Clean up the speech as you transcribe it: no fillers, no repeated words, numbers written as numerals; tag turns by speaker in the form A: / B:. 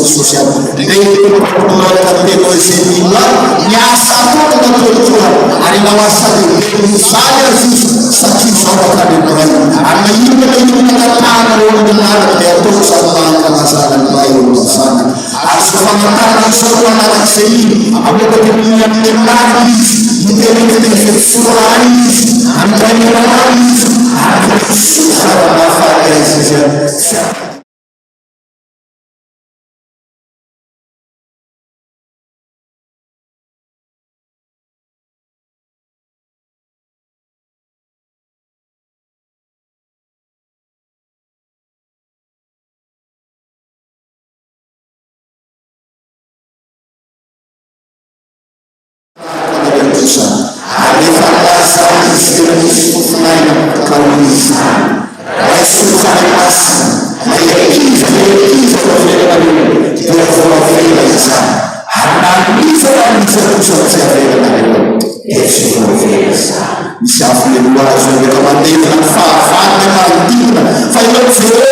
A: Yesus ya. Dito pertemuan kita sehingga nyasa pun dengan Tuhan. Hari nawasa di saya saksi sahabat di Tuhan. Anda ini mengatakan dengan itu sama masalah lain sana. Asal semua anak sini apa kemudian lagi kita surah anda yang Siapa yang luar sudah berkemandian, faham dengan dia, faham